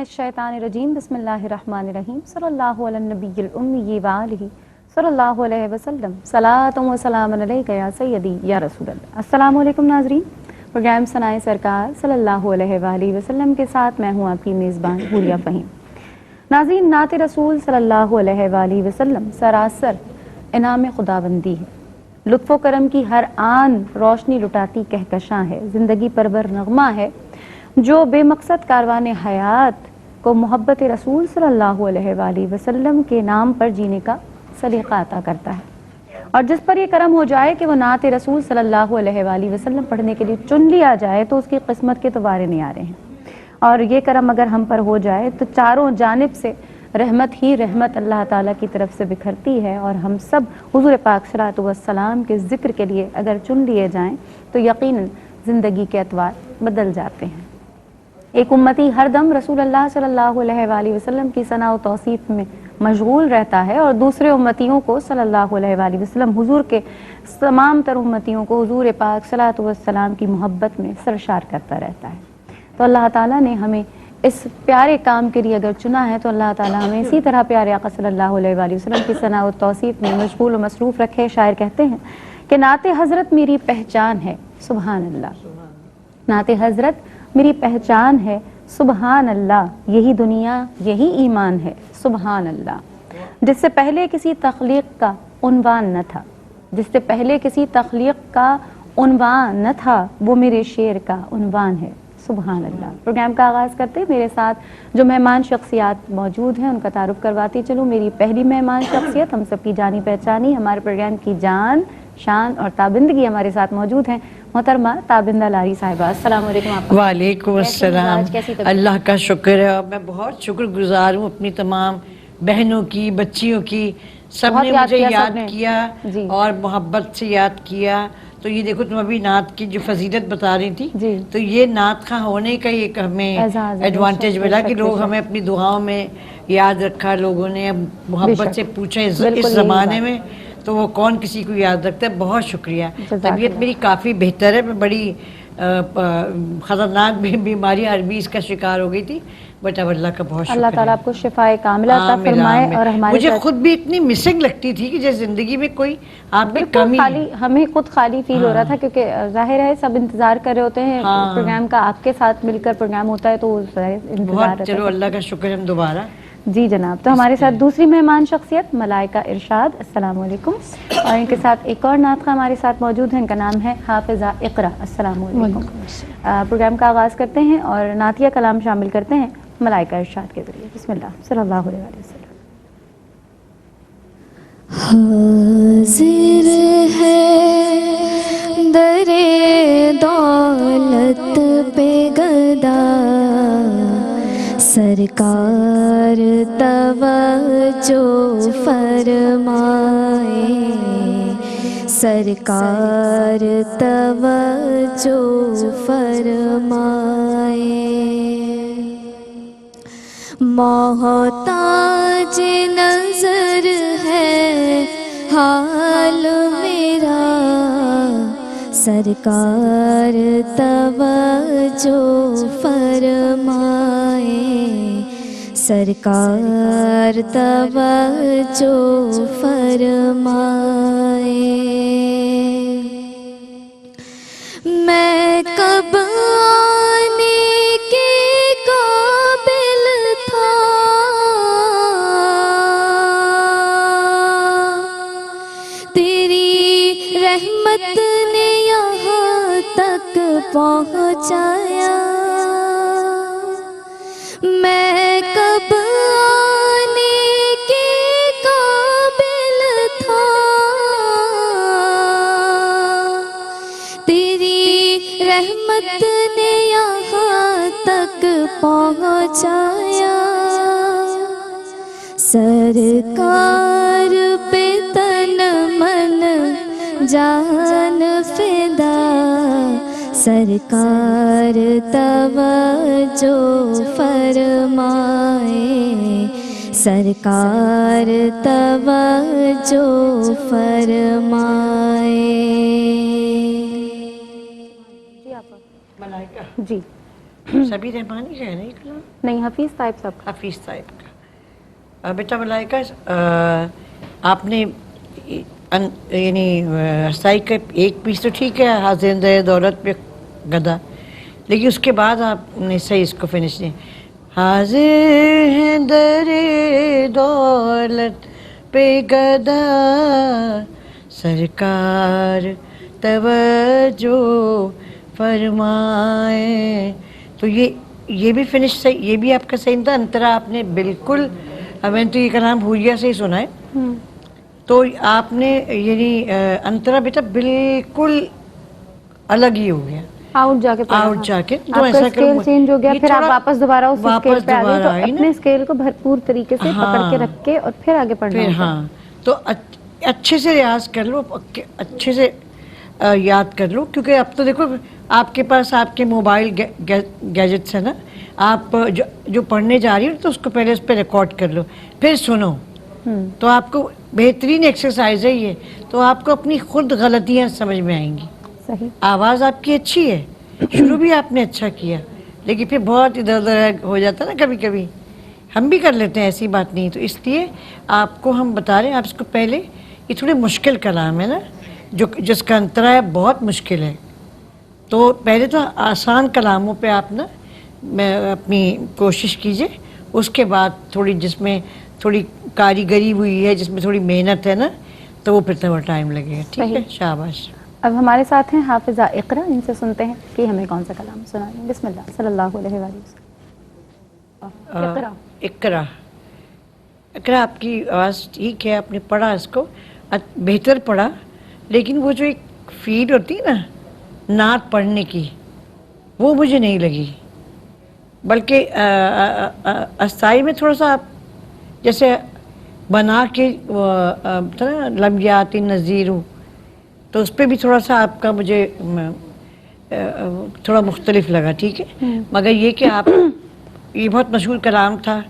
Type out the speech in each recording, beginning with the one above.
मिनश्शैतानिर्रजीम बिस्मिल्लाहिर्रहमानिर्रहीम सल्लल्लाहु अला नबिय्यिल उम्मी व आलिहि सल्लल्लाहु अलैहि वसल्लम सलातुन व सलामुन अलैका या सय्यदी या रसूल अल्लाह। अस्सलामु अलैकुम नाज़रीन, प्रोग्राम सनाए सरकार सल्लल्लाहु अलैहि वसल्लम के साथ मैं हूँ आपकी मेज़बान हुरिया फ़हीम। नाज़रीन, नात रसूल सल्लल्लाहु अलैहि वसल्लम सरासर इनाम खुदाबंदी है, लुत्फ़ो करम की हर आन रोशनी लुटाती कहकशां है, ज़िंदगी परवर नगमा है जो बेमकसद कारवान हयात को मोहब्बत रसूल सल्लल्लाहु अलैहि वसल्लम के नाम पर जीने का सलीक़ा अता करता है। और जिस पर ये करम हो जाए कि वो नात रसूल सल्लल्लाहु अलैहि वसल्लम पढ़ने के लिए चुन लिया जाए तो उसकी किस्मत के तो वारे नहीं आ रहे हैं। और ये करम अगर हम पर हो जाए तो चारों जानिब से रहमत ही रहमत अल्लाह ताला की तरफ से बिखरती है और हम सब हुज़ूर पाक सल्लल्लाहु अलैहि वसल्लम के ज़िक्र के लिए अगर चुन लिए जाएं तो यकीनन ज़िंदगी के अतवार बदल जाते हैं। एक उम्मती हर दम रसूल अल्लाह सल्लल्लाहु अलैहि वसल्लम की सना व तौसीफ में मशगूल रहता है और दूसरे उम्मतियों को सल्लल्लाहु अलैहि वसल्लम हुजूर के तमाम तर उम्मतियों को हुजूर पाक सल्लल्लाहु अलैहि वसल्लम की मोहब्बत में सरशार करता रहता है। तो अल्लाह ताला ने हमें इस प्यारे काम के लिए अगर चुना है तो अल्लाह ताला हमें इसी तरह प्यारे आका सल्लल्लाहु अलैहि वसल्लम की सना व तौसीफ में मशगूल व मसरूफ़ रखे। शायर कहते हैं कि नाते हज़रत मेरी पहचान है सुबहान अल्लाह, नाते हज़रत मेरी पहचान है सुबहान अल्लाह, यही दुनिया यही ईमान है सुबहान अल्लाह। जिससे पहले किसी तख्लीक का उन्वान न था, जिससे पहले किसी तख्लीक का उन्वान न था, वो मेरे शेर का उन्वान है सुबहान अल्लाह। प्रोग्राम का आगाज़ करते हैं, मेरे साथ जो मेहमान शख्सियात मौजूद हैं उनका तारुफ करवाती चलूँ। मेरी पहली मेहमान शख्सियत हम सबकी जानी पहचानी, हमारे प्रोग्राम की जान शान और ताबिंदगी हमारे साथ मौजूद हैं मोहतरमा ताबिंदा लारी साहिबा। अस्सलाम वालेकुम। वालेकुम अस्सलाम। अल्लाह का शुक्र है और मैं बहुत शुक्रगुजार हूँ अपनी तमाम बहनों की, बच्चियों की, सबने मुझे याद किया और मोहब्बत से याद किया। तो ये देखो, तुम अभी नात की जो फजीलत बता रही थी, तो ये नात खां होने का एक हमें एडवांटेज मिला कि लोग हमें अपनी दुआओं में याद रखा, लोगों ने मोहब्बत से पूछा। इस ज़माने में तो वो कौन किसी को याद रखता है। बहुत शुक्रिया। तबीयत मेरी काफ़ी बेहतर है, मैं बड़ी ख़तरनाक बीमारी अरबीज़ का शिकार हो गई थी, बट अब अल्लाह का बहुत शुक्र है। अल्लाह ताला आपको शिफाए कामिला अता फरमाए। और हमारे मुझे खुद भी इतनी मिसिंग लगती थी कि जैसे ज़िंदगी में कोई आपकी कमी, खाली हमें खुद खाली फील हो रहा था, क्योंकि जाहिर है सब इंतज़ार कर रहे होते हैं प्रोग्राम का। आपके साथ मिलकर प्रोग्राम होता है तो इंतज़ार। चलो अल्लाह का शुक्र है हम दोबारा। जी जनाब। तो हमारे साथ दूसरी मेहमान शख्सियत मलाइका इरशाद, अस्सलाम वालेकुम। और इनके साथ एक और नात खां हमारे साथ मौजूद है, इनका नाम है हाफिज़ा इक़रा। अस्सलाम वालेकुम। प्रोग्राम का आगाज़ करते हैं और नातिया कलाम शामिल करते हैं मलाइका इरशाद के ज़रिए। बिस्मिल्लाह सल्लल्लाहु अलैहि वसल्लम। हाज़िर है दरे दौलत पे गदा, सरकार तवज्जो फरमाए, सरकार तवज्जो फरमाए। मोहताज नजर है हाल मेरा, सरकार तवज्जो फरमाए, सरकार तवज्जो फरमाए। मैं कब आने के काबिल था, तेरी रहमत ने यहाँ तक पहुँचाया। मैं कब आने के काबिल था, तेरी रहमत ने यहाँ तक पहुँचाया। सरकार पे तन मन जान फिदा, सरकार तवज्जो फरमाए, सरकार तवज्जो फरमाए। जी سبھی رحمانی کا ہے نا یہ کلام؟ نہیں، حفیظ طیب صاحب کا. حفیظ طیب کا. بیٹا ملائکہ، آپ نے یعنی ہستائی کا ایک پیس تو ٹھیک ہے، حاضر دولت پہ گدا، لیکن اس کے بعد آپ نے صحیح اس کو فنش نہیں. حاضر ہیں در دولت پہ گدا، سرکار توجہ فرمائے. تو یہ بھی فنش صحیح، یہ بھی آپ کا صحیح تھا. انترا آپ نے بالکل، میں نے تو یہ کلام بھولیا سے ہی سنا ہے. تو آپ نے یعنی انترا بیٹا بالکل الگ ہی ہو گیا، آؤٹ جا کے آؤٹ جا کے. تو آپ کا ایسا اسکیل چینج ہو گیا، یہ پھر آپ تھوڑا واپس دوبارہ اس اسکیل پہ آ گئے. تو آئی نا. اپنے اسکیل کو بھرپور طریقے سے پکڑ کے رکھ کے اور پھر آگے پڑھنا پھر ہوگا. ہاں، تو اچھے سے ریاض کر لو، اچھے سے یاد کر لو. کیونکہ اب تو دیکھو آپ کے پاس آپ کے موبائل گیجٹس ہے نا، آپ جو پڑھنے جا رہی ہو تو اس کو پہلے اس پہ ریکارڈ کر لو، پھر سنو. تو آپ کو بہترین ایکسرسائز ہے یہ. تو آپ کو اپنی خود غلطیاں سمجھ میں آئیں گی. صحیح. آواز آپ کی اچھی ہے، شروع بھی آپ نے اچھا کیا، لیکن پھر بہت ادھر ادھر ہو جاتا نا کبھی کبھی. ہم بھی کر لیتے ہیں، ایسی بات نہیں. تو اس لیے آپ کو ہم بتا رہے ہیں، آپ اس کو پہلے، یہ تھوڑے مشکل کلام ہے نا، جس کا انترا ہے بہت مشکل ہے. تو پہلے تو آسان کلاموں پہ آپ نا اپنی کوشش کیجئے. اس کے بعد تھوڑی جس میں تھوڑی کاریگری ہوئی ہے، جس میں تھوڑی محنت ہے نا، تو وہ پھر تھوڑا ٹائم لگے گا. ٹھیک ہے، شاباش. اب ہمارے ساتھ ہیں حافظہ اقرا، ان سے سنتے ہیں کہ ہمیں کون سا کلام سنا رہے ہیں. بسم اللہ، صلی اللہ علیہ وآلہ وسلم. اقرا آپ کی آواز ٹھیک ہے، آپ نے پڑھا اس کو بہتر پڑھا، لیکن وہ جو ایک فیل ہوتی ہے نا نعت پڑھنے کی، وہ مجھے نہیں لگی. بلکہ استائی میں تھوڑا سا آپ جیسے بنا کے لمحات نذیر ہوں، تو اس پہ بھی تھوڑا سا آپ کا مجھے تھوڑا مختلف لگا. ٹھیک ہے، مگر یہ کہ آپ، یہ بہت مشہور کلام تھا،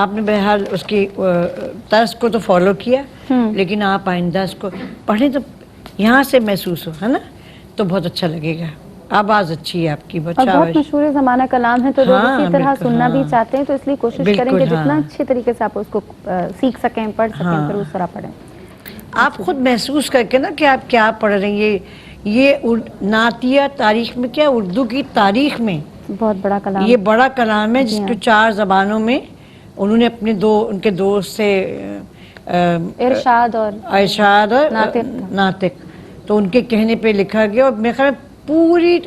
آپ نے بہرحال اس کی طرز کو تو فالو کیا، لیکن آپ آئندہ اس کو پڑھیں تو یہاں سے محسوس ہو، ہے نا، تو بہت اچھا لگے گا. آواز اچھی ہے آپ کی، اور بہت مشہور زمانہ کلام ہے، تو لوگ اسی طرح سننا بھی چاہتے ہیں. تو اس لیے کوشش کریں کہ جتنا اچھے طریقے سے آپ اس کو سیکھ سکیں، پڑھ سکیں، پھر اس طرح پڑھیں. آپ خود محسوس کر کے نا کہ آپ کیا پڑھ رہے ہیں. یہ نعتیہ تاریخ میں کیا، اردو کی تاریخ میں بہت بڑا کلام، یہ بڑا کلام ہے، جس کو 4 زبانوں میں انہوں نے اپنے ان کے دوست سے ارشاد اور ناطق، تو ان کے کہنے پہ لکھا گیا. اور میرے خیال پوری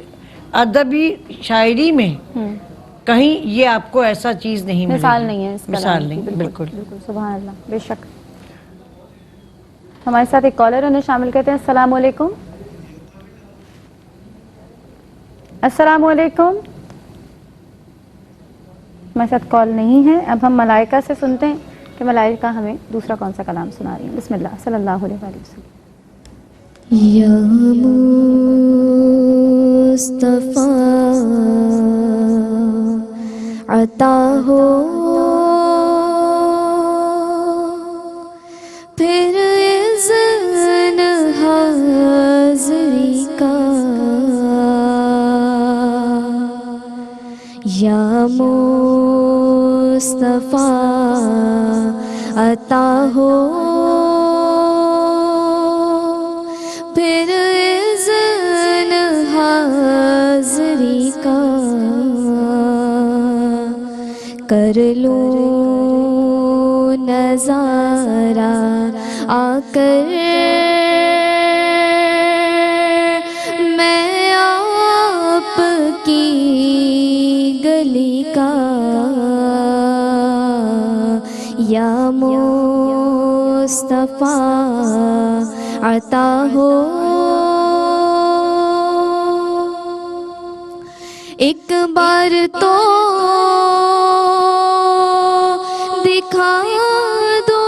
ادبی شاعری میں کہیں یہ آپ کو ایسا چیز نہیں ملے گی، مثال نہیں ہے اس کلام کی. مثال نہیں، بالکل. سبحان اللہ، بے شک. ہمارے ساتھ ایک کالر انہیں شامل کرتے ہیں. السلام علیکم. السلام علیکم. ہمارے ساتھ کال نہیں ہے. اب ہم ملائکہ سے سنتے ہیں کہ ملائکہ ہمیں دوسرا کون سا کلام سنا رہی ہیں. بسم اللہ، صلی اللہ علیہ وسلم. یا مصطفیٰ عطا ہو پھر اذن حاضری کا، یا مصطفیٰ عطا ہو پھر اذن حاضری کا، کر لوں نظارہ آ کر میں آپ کی گلی کا، یا مصطفیٰ عطا ہو ایک بار تو دکھا دو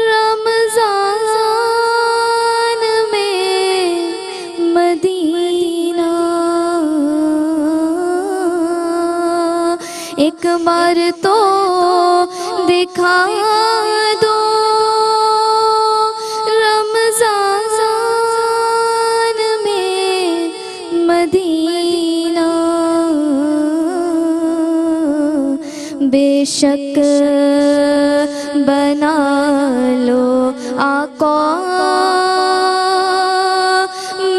رمضان میں مدینہ، ایک بار تو دکھا دو رمضان میں مدینہ. بے شک بنا لو آقا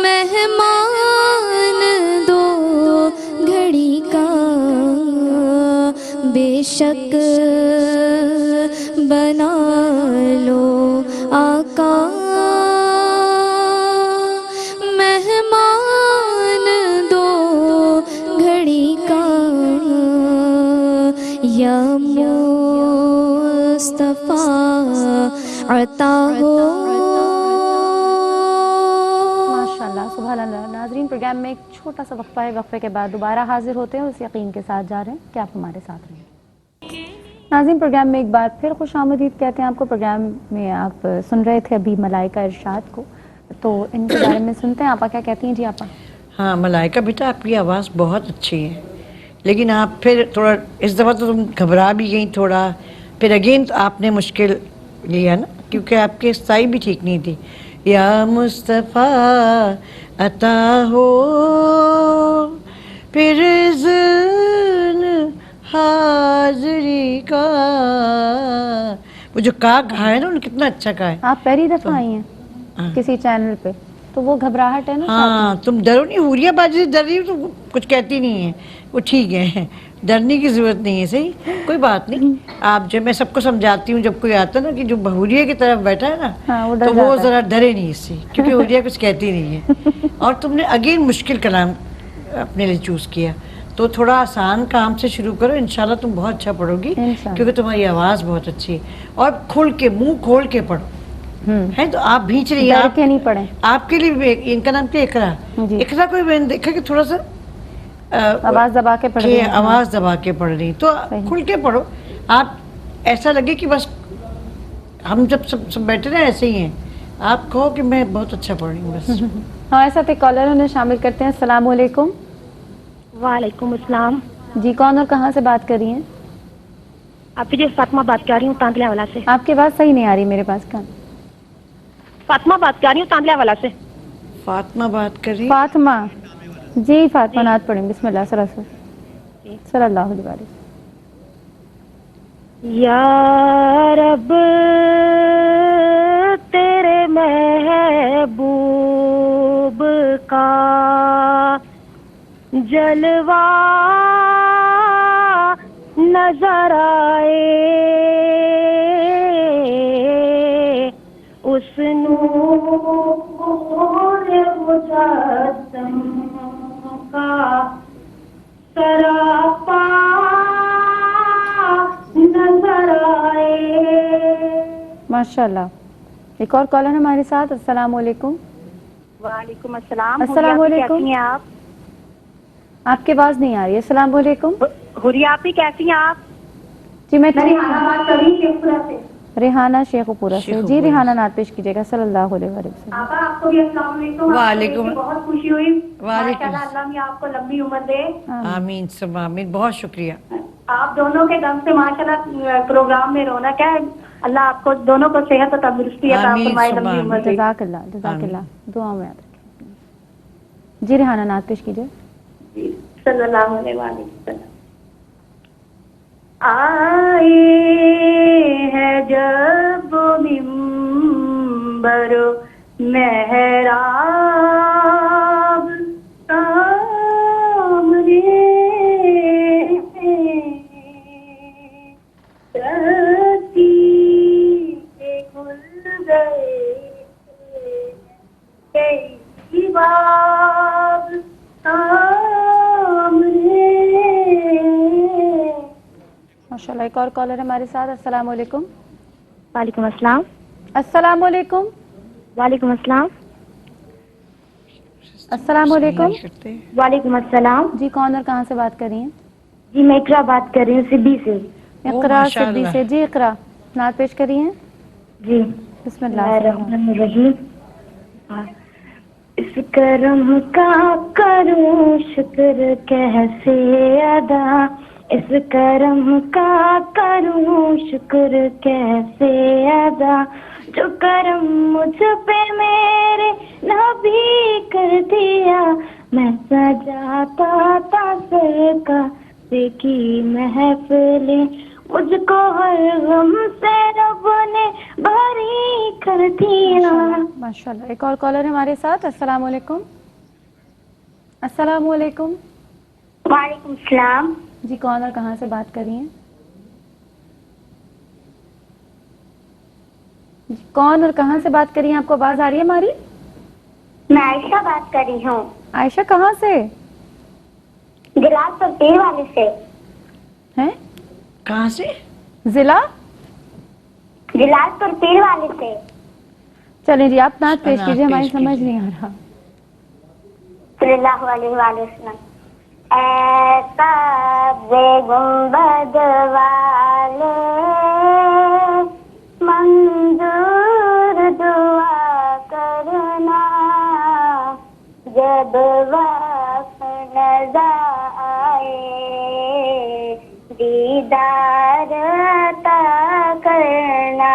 مہمان دو گھڑی کا، بے شک بنا لو آقا مہمان دو گھڑی کا، یا مصطفیٰ عطا ہو۔ ماشاءاللہ، سبحان اللہ۔ ناظرین، پروگرام میں ایک چھوٹا سا وقفہ ہے، وقفے کے بعد دوبارہ حاضر ہوتے ہیں، اس یقین کے ساتھ جا رہے ہیں کہ آپ ہمارے ساتھ رہیں۔ ناظرین، پروگرام میں ایک بار پھر خوش آمدید کہتے ہیں آپ کو۔ پروگرام میں آپ سن رہے تھے ابھی ملائکہ ارشاد کو، تو ان کے بارے میں سنتے ہیں۔ آپا کیا کہتی ہیں؟ جی آپا۔ ہاں ملائکہ بیٹا، آپ کی آواز بہت اچھی ہے، لیکن آپ پھر تھوڑا اس دفعہ تو تم گھبرا بھی گئیں تھوڑا، پھر اگین آپ نے مشکل لیا نا، کیونکہ آپ کی استائی بھی ٹھیک نہیں تھی۔ یا مصطفیٰ عطا ہو پھر اذن حاضری کا، وہ جو کہا ہے نا، انہوں نے کتنا اچھا کہا ہے۔ آپ پہلی دفعہ آئی ہیں کسی چینل پہ، تو وہ گھبراہٹ ہے نا۔ ہاں تم ڈرو نہیں، حوریہ باجی سے ڈر رہی ہو تو کچھ کہتی نہیں ہے، وہ ٹھیک ہے، ڈرنے کی ضرورت نہیں ہے، صحیح کوئی بات نہیں۔ آپ جو میں سب کو سمجھاتی ہوں جب کوئی آتا ہے نا کہ جو حوریہ کی طرف بیٹھا ہے نا، تو وہ ذرا ڈرے نہیں اس سے، کیونکہ حوریہ کچھ کہتی نہیں ہے۔ اور تم نے اگین مشکل کلام اپنے لیے چوز کیا، تو تھوڑا آسان کام سے شروع کرو، انشاءاللہ تم بہت اچھا پڑھو گی، کیونکہ تمہاری آواز بہت اچھی ہے۔ اور کھل کے، منہ کھول کے پڑھو، ہے تو آپ بھیچ رہی ہیں، آپ کے نہیں پڑھیں۔ آپ کے لیے ان کا نام کیا؟ اقرا۔ اقرا کو میں نے دیکھا کہ تھوڑا سا آواز دبا کے پڑھ رہی ہیں، آواز دبا کے پڑھ رہی، تو کھل کے پڑھو۔ آپ ایسا لگے کہ بس ہم جب سب بیٹھے نا ایسے ہی ہیں، آپ کہو کہ میں بہت اچھا پڑھ رہی ہوں بس۔ ہاں ایسا تو کالر انہیں شامل کرتے ہیں۔ السلام علیکم۔ وعلیکم السلام۔ جی کون اور کہاں سے بات کر رہی ہیں؟ آپ کی جو فاطمہ بات کر رہی ہوں تاندلیا والا سے۔ آپ کی بات صحیح نہیں آ رہی میرے پاس۔ کہاں؟ فاطمہ بات کر رہی ہوں تاندلیا والا سے۔ فاطمہ بات کر رہی؟ فاطمہ جی، فاطمہ نعت پڑھیں، بسم اللہ صلی اللہ علیہ وسلم۔ یا رب تیرے محبوب کا جلوہ نظر آئے، اس نور مجسم کا سراپا نظر آئے۔ ماشاءاللہ۔ ایک اور کالر ہمارے ساتھ۔ السلام علیکم۔ وعلیکم السلام۔ السلام علیکم۔ کیسی ہیں آپ؟ آپ کی آواز نہیں آ رہی ہے۔ السلام علیکم۔ حوریہ آپی کیسی ہیں آپ؟ جی میں ٹھیک ریحانہ بات کر رہی ہوں شیخوپورہ سے۔ ریحانہ شیخوپورہ سے۔ جی ریحانہ نعت پیش کیجیے گا، صلی اللہ علیہ وسلم۔ آپا آپ کو بھی السلام علیکم۔ وعلیکم۔ بہت خوشی ہوئی۔ وعلیکم۔ ماشاءاللہ اللہ بھی آپ کو لمبی عمر دے۔ آمین سب آمین، بہت شکریہ۔ آپ دونوں کے دم سے ماشاءاللہ پروگرام میں رونق ہے۔ اللہ آپ کو دونوں کو صحت و تندرستی عطا فرمائے، لمبی عمر دے۔ جزاک اللہ، جزاک اللہ، دعاؤں میں یاد رکھیں۔ جی ریحانہ نعت پیش کیجیے۔ صلی اللہ علیہ وسلم۔ آئے ہے جب منبر محراب سامنے، رتی کے گل گئے کئی باب سامنے۔ ماشاءاللہ۔ ایک اور کالر ہمارے ساتھ۔ السلام علیکم۔ وعلیکم السلام۔ السلام علیکم۔ وعلیکم السلام۔ السلام علیکم۔ وعلیکم السلام۔ جی کون اور کہاں سے بات کر رہی ہیں؟ جی میں اقرا بات کر رہی ہوں سبی سے۔ اقرا سبی سے۔ جی اقرا نعت پیش کری ہیں۔ جی بسم اللہ الرحمن الرحیم۔ اس کرم کا کروں شکر کیسے ادا، اس کرم کا کروں شکر کیسے ادا، جو کرم مجھ پہ میرے نبی کر دیا، میں سجاتا تھا سر کا की महफिलें, मुझको हर गम से रब ने भरी कर दिया। माशाल्लाह। एक और कॉलर है हमारे साथ। अस्सलाम वालेकुम। अस्सलाम वालेकुम। वालेकुम सलाम। जी, कौन और कहाँ से बात कर रही हैं? जी, कौन और कहाँ से बात कर रही हैं? आपको आवाज आ रही है हमारी? मैं आयशा बात कर रही हूँ, आयशा कहाँ से गिलासपुर पीर वाले से। हैं? कहाँ से? जिला? गिलासपुर पीर वाले से। चलिए जी, आप नाच पेश नात कीजिए, हमारी पेश समझ कीजिए। नहीं आ रहा। सल्लल्लाहु अलैहि वसल्लम। ऐसा बेगुंबद वाले मंजूर दुआ करना, जब वक्त नज़र आए दीदार अता करना।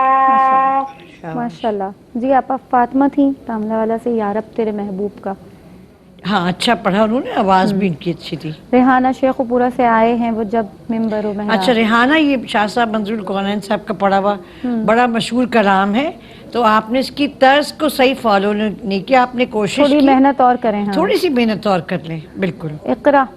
माशाल्लाह। जी, आप फातिमा थी तामला वाला से, यारब तेरे महबूब का। हाँ, अच्छा पढ़ा उन्होंने, आवाज भी इनकी अच्छी थी। रेहाना शेखपुरा से आए हैं वो, जब मिंबर व मेहराब। अच्छा, रेहाना ये शाह साहब मंजूर कौनैन साहब का पढ़ा हुआ बड़ा मशहूर कलाम है, तो आपने इसकी तर्ज को सही फॉलो नहीं किया, आपने कोशिश थोड़ी की, मेहनत और करें। हाँ, थोड़ी सी मेहनत और कर लें। बिल्कुल, इकरा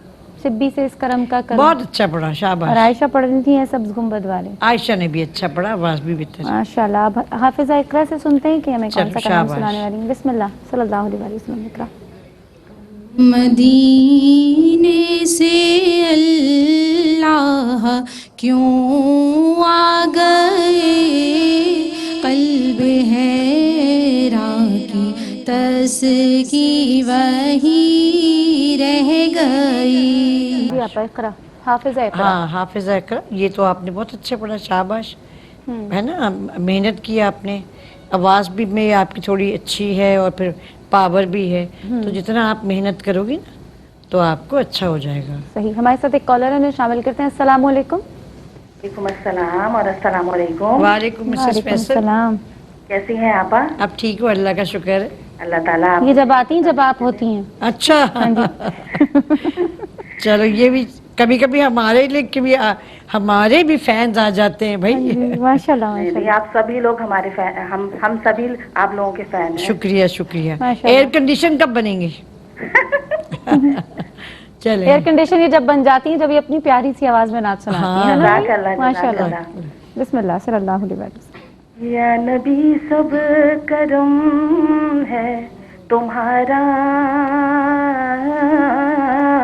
सिब्बी से इस करम का करम। बहुत अच्छा पढ़ा, और शाबाश। आयशा पढ़ रही थी सब्ज गुंबद वाले। आयशा ने भी अच्छा पढ़ा, आवाज भी बेहतर। माशाल्लाह। अब हाफिजा इकरा से सुनते हैं कि हमें कौन चलो, सा कलाम शाबाश। सुनाने वाली हैं। बिस्मिल्लाह सल्लल्लाहु अलैहि वसल्लम। इकरा। मदीने से अल्लाह क्यों आ गए, क़ल्ब हैरा की तस्की वही रह गई। जी, आप इकरा, हाफिजा इकरा। हाँ, हाफिजा इकरा, ये तो आपने बहुत अच्छा पढ़ा, शाबाश। है ना, मेहनत की आपने, आवाज़ भी में आपकी थोड़ी अच्छी है और फिर पावर भी है, तो जितना आप मेहनत करोगी ना तो आपको अच्छा हो जाएगा। सही। हमारे साथ एक कॉलर है, उन्हें शामिल करते हैं। अस्सलाम वालेकुम। वालेकुम अस्सलाम और अस्सलाम वालेकुम। वालेकुम मिसेस फैसल, सलाम। कैसी हैं आपा? आप ठीक हो? अल्लाह का शुक्र है। अल्लाह ताला आप ये जब आती हैं जब आप होती हैं। अच्छा, चलो, ये भी कभी कभी हमारे लिए भी हमारे भी फैंस आ जाते हैं भाई। माशाल्लाह नहीं, माशाल्लाह। आप सभी लोग हमारे फैन, हम सभी आप लोगों के फैन हैं। शुक्रिया शुक्रिया। माशाल्लाह। एयर कंडीशन कब बनेंगे? चले, एयर कंडीशन ये जब बन जाती है, जब ये अपनी प्यारी सी आवाज में नाच सुनाती हाँ, है ना। जज़ाकल्लाह, माशाल्लाह। जज़ाकल्लाह। बिस्मिल्लाह सल्लल्लाहु अलैहि वसल्लम। या नबी सब करम है तुम्हारा,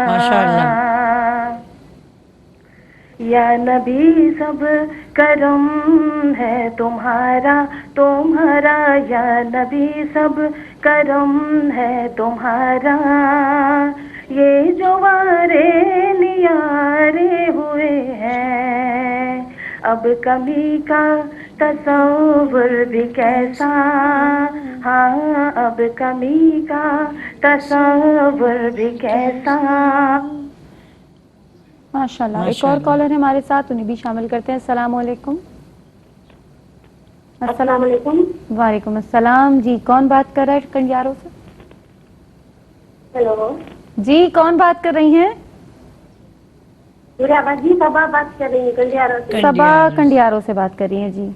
माशाल्लाह। या नबी सब करम है तुम्हारा, तुम्हारा या नबी सब करम है तुम्हारा, ये जो वारे नियारे हुए हैं, अब कमी का तसव्वुर भी कैसा, हाँ अब कमी का तसव्वुर भी कैसा। माशाल्लाह। एक और कॉलर है हमारे साथ, उन्हें भी शामिल करते हैं। अस्सलाम वालेकुम। अस्सलाम वालेकुम। वालेकुम अस्सलाम। जी, कौन बात कर रहा है कंडियारों से? हेलो जी, कौन बात कर रही हैं? जी, सबा बात कर रही है कंडियारों से। सबा कंडियारों से बात कर रही हैं। जी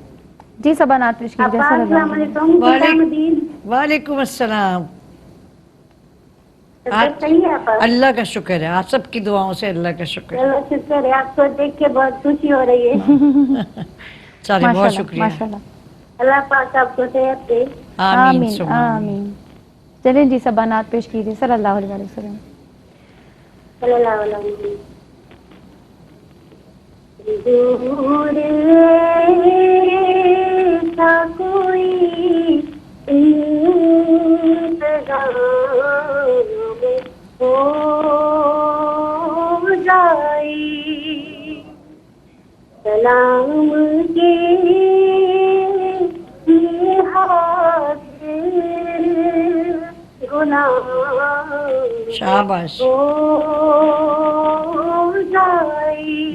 जी, सबा नात पेश कीजिए। अस्सलाम वालेकुम। गुलामुद्दीन। वालेकुम अस्सलाम। सब सही है आपा? अल्लाह का शुक्र है, आप सबकी दुआओं से अल्लाह का शुक्र है। चलो शुक्र है, आपको देख के बहुत खुशी हो रही है। चलिए, बहुत शुक्रिया। माशाल्लाह। अल्लाह पाक आपको सेहत दे। आमीन आमीन सुम्मा आमीन। आमीन। चलिए जी, सबा नात पेश कीजिए सल्लल्लाहु अलैहि वसल्लम। सल्लल्लाहु अलैहि वसल्लम। दूर था कोई इंतज़ार में हो जाई, सलाम के शाबाश,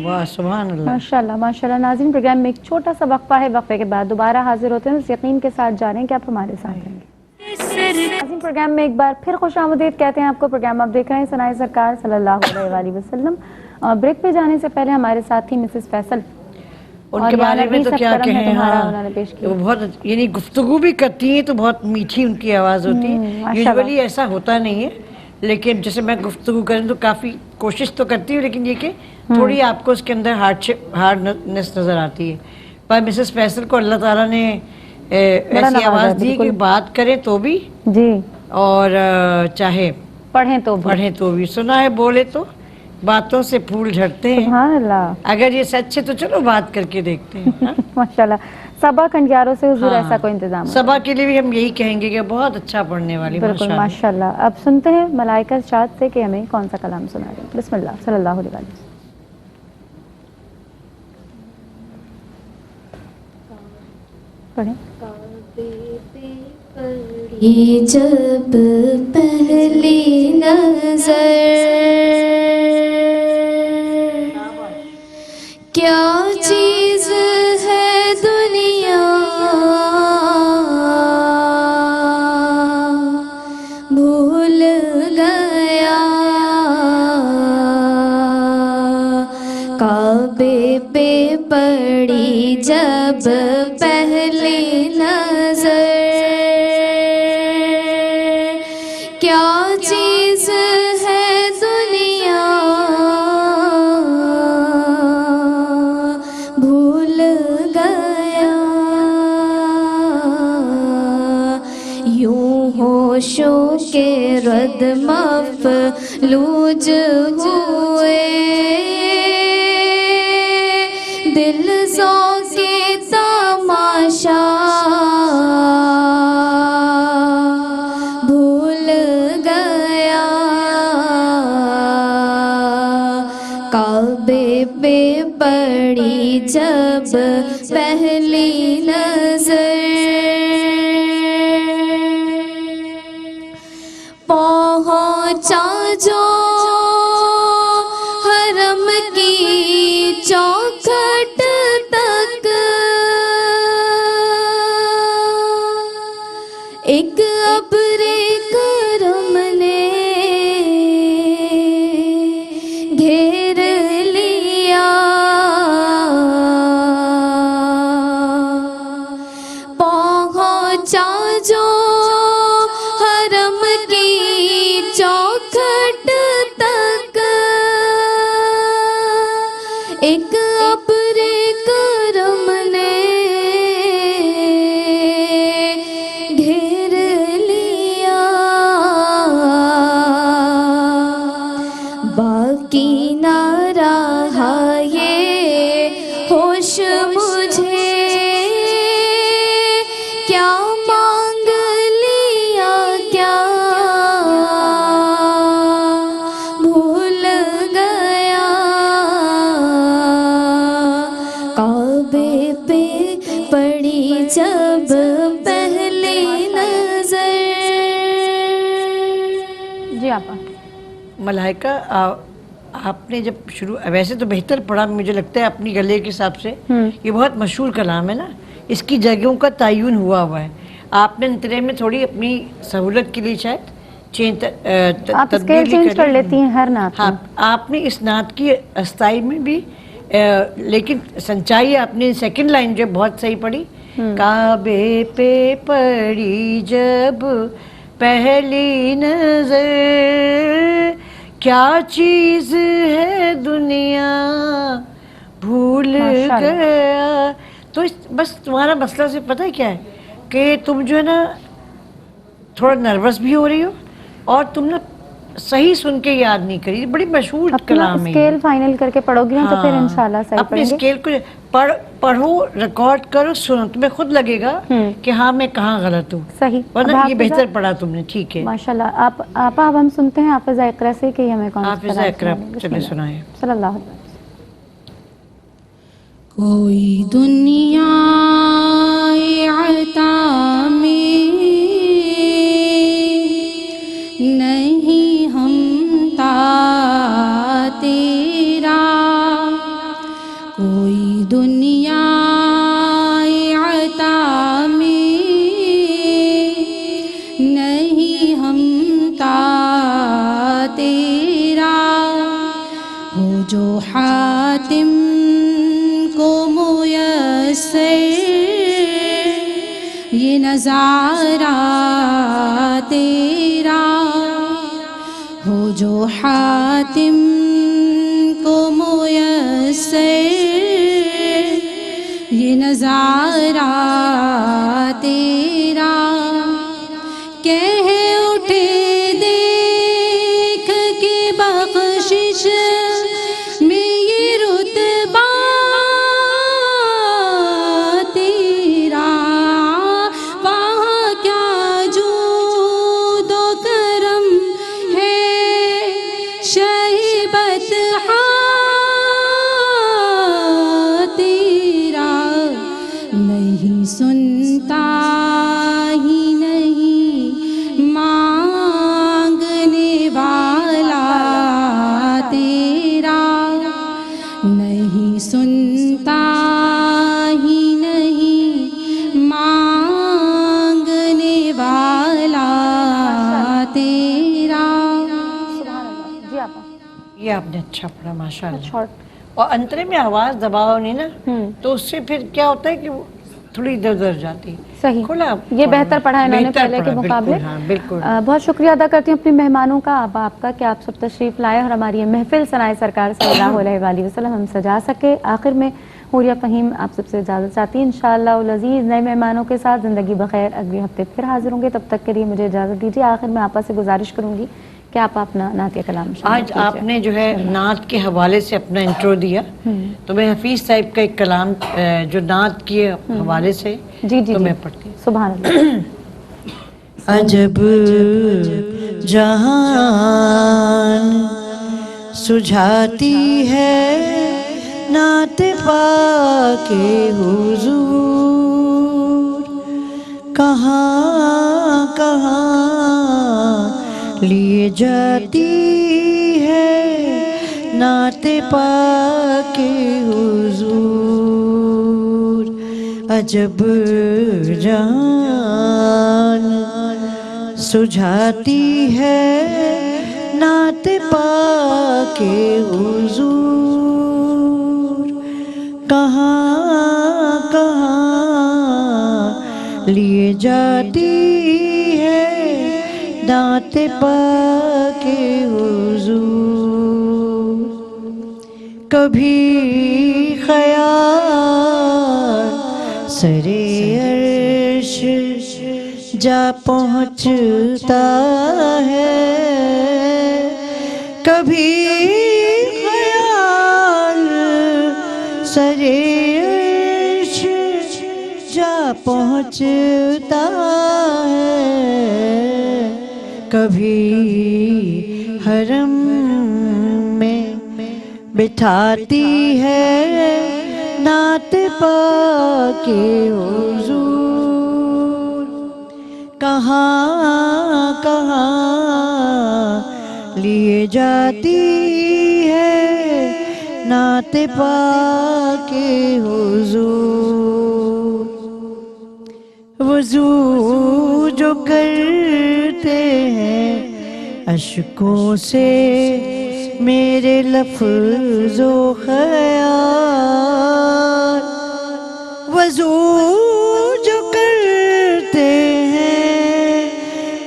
वाह सुभान अल्लाह। माशाल्लाह माशाल्लाह। नाज़रीन, प्रोग्राम में एक छोटा सा वक्फा है, वक्फे के बाद दोबारा हाजिर होते हैं। इस यकीन के साथ जानें कि आप हमारे साथ रहेंगे। नाज़रीन, प्रोग्राम में एक बार फिर खुश आमदीद कहते हैं आपको। प्रोग्राम आप देख रहे हैं सनाए सरकार सल्लल्लाहु अलैहि वसल्लम। ब्रेक पे जाने से पहले हमारे साथ ही मिसेस फैसल, उनके बारे में तो क्या कहें, उन्होंने पेश किया। वो बहुत यानी गुफ्तगू भी करती हैं तो बहुत मीठी उनकी आवाज़ होती है। यूजुअली ऐसा होता नहीं है, लेकिन जैसे मैं गुफ्तगू करूँ तो काफ़ी कोशिश तो करती हूँ, लेकिन ये कि थोड़ी आपको उसके अंदर हार्डनेस नज़र आती है। पर मिसेस फैसल को अल्लाह ताला ने ऐसी आवाज़ दी कि बात करें तो भी जी, और चाहे पढ़ें तो भी। सुना है बोले तो बातों से फूल झड़ते हैं। सुभान अल्लाह। अगर ये सच है तो चलो बात करके देखते हैं। हाँ? माशाल्लाह। सबा खंडियारों से हुजूर ऐसा कोई इंतजाम है? सबा के लिए भी हम यही कहेंगे कि बहुत अच्छा पढ़ने वाली। बिल्कुल माशाल्लाह। अब सुनते हैं मलाइका शाद से कि हमें कौन सा कलाम सुना रही है। बिस्मिल्लाह सल्लल्लाहु अलैहि वसल्लम। पढ़ें। ये जब पहली नजर क्या चीज है दुनिया भूल गया, काबे पे पड़ी जब पहली नजर क्या चीज है दुनिया भूल गया, यूं होशों के रद मफलूज हुए, दिल ज़ौक़े तमाशा भूल गया, काबे पे पड़ी जब पहली नजर, पहुंचा जो हरम की चौखट तक, एक अब्रे करम ने घेर लिया, पहुंचा जो हरम की चौखट तक, एक अब्रे करम ने घेर लिया, बाकी ना रहा ये होश मुझे, क्या मांग लिया क्या भूल गया, काबे पे पड़ी जब पहली नजर। जी आपा। मलाइका आपने जब शुरू, वैसे तो बेहतर पढ़ा मुझे लगता है अपनी गले के हिसाब से। ये बहुत मशहूर कलाम है ना, इसकी जगहों का तयन हुआ है। आपने अंतरे में थोड़ी अपनी सहूलत के लिए शायद आप स्केल चेंज कर लेती हैं हर नात। हाँ, आपने इस नात की अस्थाई में भी लेकिन संचाई आपने सेकंड लाइन जो बहुत सही पढ़ी, काबे पे पड़ी जब पहली नजर क्या चीज है दुनिया भूल गया। तो बस तुम्हारा मसला से पता है क्या है कि तुम जो है ना थोड़ा नर्वस भी हो रही हो और तुम ना सही सुन के याद नहीं करी। बड़ी मशहूर कलाम है। स्केल फाइनल करके पढ़ोगी ना तो फिर इंशाल्लाह सही अपने स्केल को पढ़ो, रिकॉर्ड करो, सुनो, तुम्हें खुद लगेगा कि हाँ मैं कहाँ गलत हूँ। सही, वरना ये बेहतर पढ़ा तुमने। ठीक है माशाल्लाह। आप अब हम सुनते हैं हाफिज़ा इकरा से कि हमें कौन सा हाफिज़ा इकरा चले सुनाए। सल्लल्लाहु अलैहि वसल्लम। कोई दुनिया अता में नहीं हमता तेरा, कोई दुनिया अता में नहीं हमता तेरा, हो जो یہ نظارہ تیرا ہو جو حاتم کو میسر، یہ نظارہ تیرا کہہ اٹھے دیکھ کے بخشش میں یہ رتبہ تیرا، وہاں کیا جود و کرم ہے شہبت تیرا، نہیں سنتا ہی نہیں مانگنے والا تیرا، نہیں سنتا ہی نہیں مانگنے والا تیرا۔ جی آپا یہ آپ نے اچھا پڑھا ماشاء اللہ، اور انترے میں آواز دباؤ نہیں نا تو اس سے پھر کیا ہوتا ہے کہ تھوڑی ادھر ادھر جاتی، صحیح، کھلا یہ بہتر پڑھا ہے انہوں نے پہلے کے مقابلے۔ بالکل۔ بہت شکریہ ادا کرتی ہوں اپنے مہمانوں کا، اب آپ کا کہ آپ سب تشریف لائے اور ہماری یہ محفل ثنائے سرکار صلی اللہ علیہ وآلہ وسلم ہم سجا سکے۔ آخر میں حوریہ فہیم آپ سب سے اجازت چاہتی ہیں، انشاءاللہ العزیز نئے مہمانوں کے ساتھ زندگی بخیر اگلے ہفتے پھر حاضر ہوں گے، تب تک کے لیے مجھے اجازت دیجیے۔ آخر میں آپا سے گزارش کروں گی کہ آپ اپنا نعتیہ کلام آج آپ نے جو ہے نعت کے حوالے سے اپنا انٹرو دیا، تو میں حفیظ صاحب کا ایک کلام جو نعت کے حوالے سے تو میں پڑھتی ہوں۔ سبحان اللہ۔ عجب جہان سجھاتی ہے نعت پاک حضور، کہاں کہاں لیے جاتی ہے نعت پاک حضور، عجب جان سجھاتی ہے نعت پاک حضور، کہاں کہاں لیے جاتی ہے نعت پاک حضور، کبھی خیال سرے عرش جا پہنچتا ہے، کبھی خیال سرے عرش جا پہنچتا ہے، کبھی حرم میں بٹھاتی ہے نعت پاک حضور، کہاں کہاں لیے جاتی ہے نعت پاک حضور، وضو جو کرتے ہیں اشکوں سے میرے لفظ و خیال، وضو جو کرتے ہیں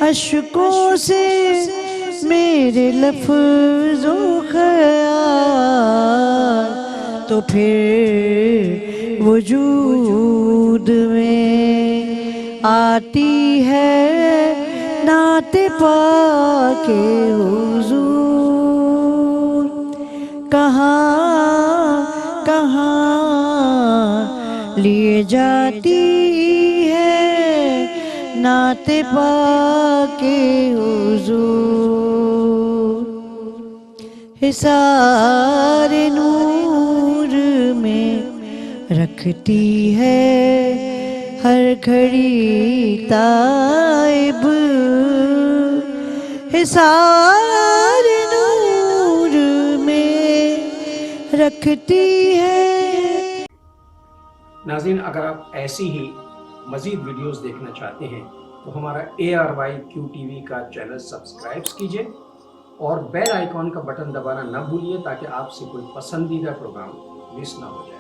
اشکوں سے میرے لفظ و خیال، تو پھر وجود میں آتی ہے نعت پاک حضور، کہاں کہاں لیے جاتی ہے نعت پاک حضور، حصار نور میں رکھتی ہے ہر گھڑی تائب، حصار نور میں رکھتی ہے۔ ناظرین، اگر آپ ایسی ہی مزید ویڈیوز دیکھنا چاہتے ہیں تو ہمارا ARYQ-TV کا چینل سبسکرائب کیجئے اور بیل آئیکن کا بٹن دبانا نہ بھولیے تاکہ آپ سے کوئی پسندیدہ پروگرام مس نہ ہو جائے۔